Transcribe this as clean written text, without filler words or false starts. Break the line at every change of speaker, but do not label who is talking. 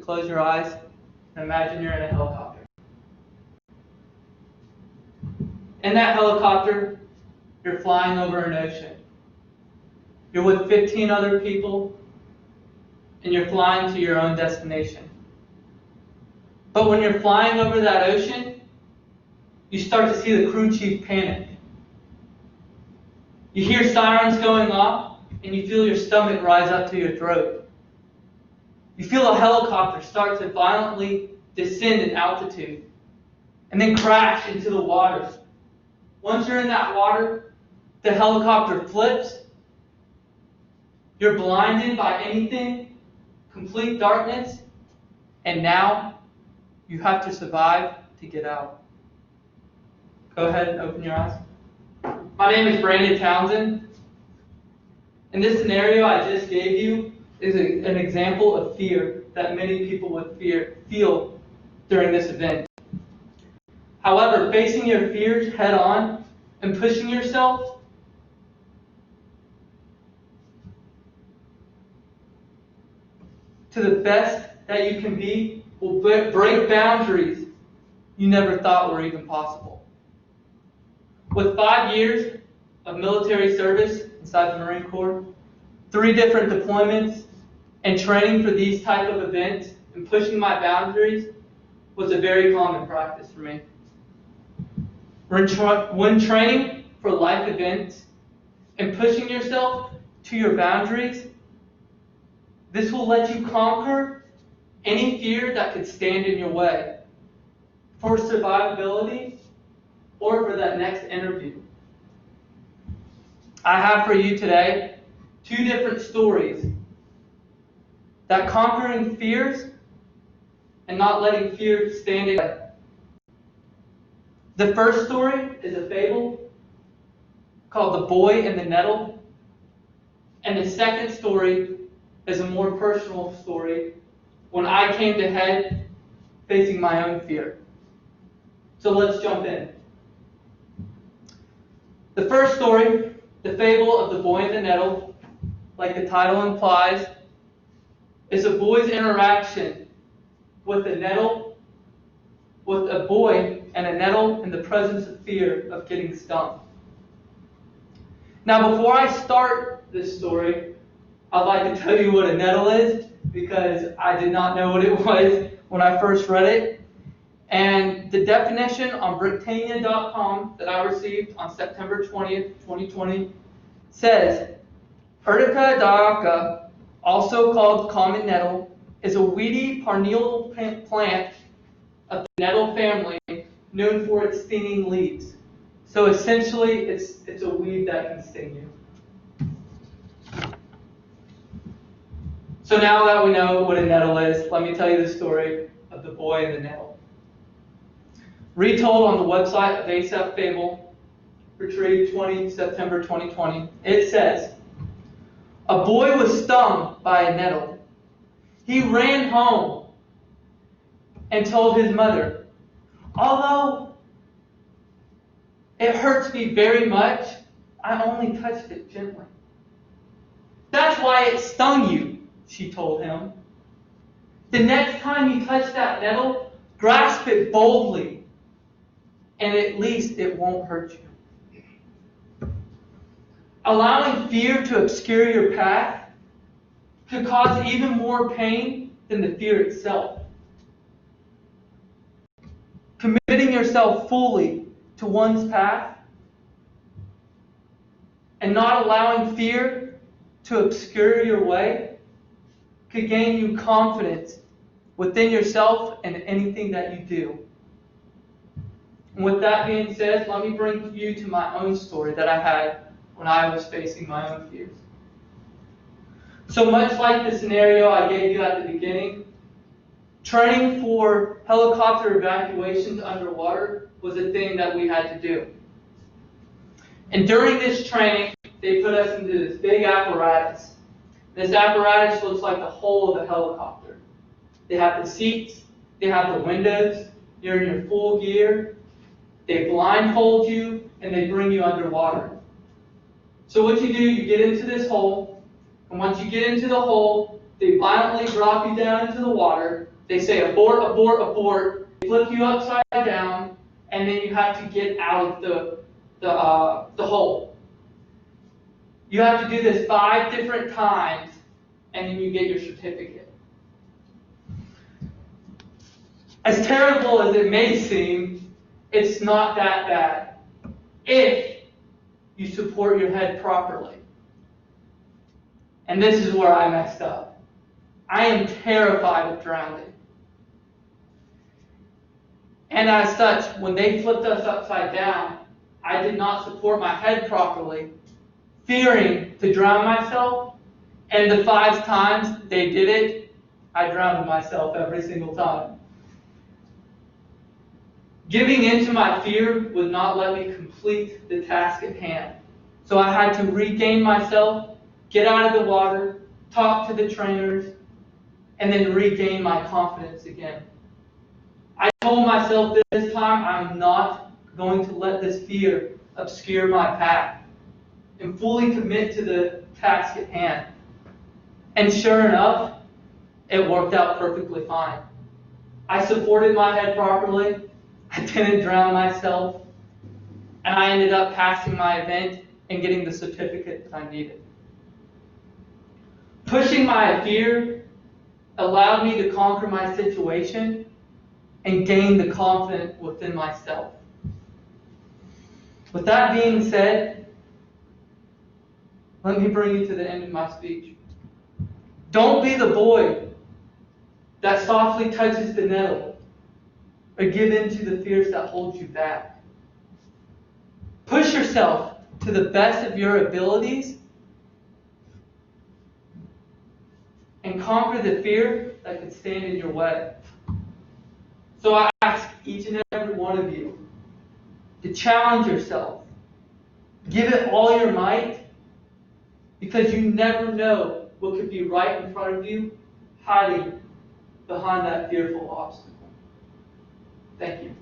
close your eyes and imagine you're in a helicopter. In that helicopter, you're flying over an ocean. You're with 15 other people, and you're flying to your own destination. But when you're flying over that ocean, you start to see the crew chief panic. You hear sirens going off, and you feel your stomach rise up to your throat. You feel a helicopter start to violently descend in altitude, and then crash into the water. Once you're in that water, the helicopter flips. You're blinded by anything, complete darkness, and now you have to survive to get out. Go ahead and open your eyes. My name is Brandon Townsend. And this scenario I just gave you is an example of fear that many people would feel during this event. However, facing your fears head on and pushing yourself to the best that you can be will break boundaries you never thought were even possible. With 5 years of military service inside the Marine Corps, 3 different deployments, and training for these type of events and pushing my boundaries was a very common practice for me. When training for life events and pushing yourself to your boundaries, this will let you conquer any fear that could stand in your way for survivability or for that next interview. I have for you today 2 different stories that conquering fears and not letting fear stand in your way. The first story is a fable called The Boy and the Nettle, and the second story is a more personal story when I came to head facing my own fear. So let's jump in. The first story, the fable of the boy and the nettle, like the title implies, is a boy's interaction with a nettle, with a boy and a nettle in the presence of fear of getting stung. Now, before I start this story, I'd like to tell you what a nettle is, because I did not know what it was when I first read it. And the definition on Britannia.com that I received on September 20th, 2020, says, Urtica dioica, also called common nettle, is a weedy perennial plant of the nettle family known for its stinging leaves. So essentially, it's a weed that can sting you. So now that we know what a nettle is, let me tell you the story of the boy and the nettle. Retold on the website of Aesop Fable, retrieved September 2020, it says, a boy was stung by a nettle. He ran home and told his mother, although it hurts me very much, I only touched it gently. That's why it stung you, she told him. The next time you touch that nettle, grasp it boldly, and at least it won't hurt you. Allowing fear to obscure your path could cause even more pain than the fear itself. Committing yourself fully to one's path and not allowing fear to obscure your way could gain you confidence within yourself and anything that you do. And with that being said, let me bring you to my own story that I had when I was facing my own fears. So much like the scenario I gave you at the beginning, training for helicopter evacuations underwater was a thing that we had to do. And during this training, they put us into this big apparatus. This apparatus looks like the hull of a helicopter. They have the seats, they have the windows, you're in your full gear, they blindfold you, and they bring you underwater. So what you do, you get into this hole, and once you get into the hole, They violently drop you down into the water. They say abort, abort, abort. They flip you upside down, and then you have to get out of the hole. You have to do this 5 different times, and then you get your certificate. As terrible as it may seem, it's not that bad if you support your head properly. And this is where I messed up. I am terrified of drowning. And as such, when they flipped us upside down, I did not support my head properly, fearing to drown myself. And the 5 times they did it, I drowned myself every single time. Giving in to my fear would not let me complete the task at hand. So I had to regain myself, get out of the water, talk to the trainers, and then regain my confidence again. I told myself this time, I'm not going to let this fear obscure my path and fully commit to the task at hand. And sure enough, it worked out perfectly fine. I supported my head properly, I didn't drown myself, and I ended up passing my event and getting the certificate that I needed. Pushing my fear allowed me to conquer my situation and gain the confidence within myself. With that being said, let me bring you to the end of my speech. Don't be the boy that softly touches the nettle or give in to the fears that hold you back. Push yourself to the best of your abilities and conquer the fear that could stand in your way. So I ask each and every one of you to challenge yourself. Give it all your might, because you never know what could be right in front of you, hiding behind that fearful obstacle. Thank you.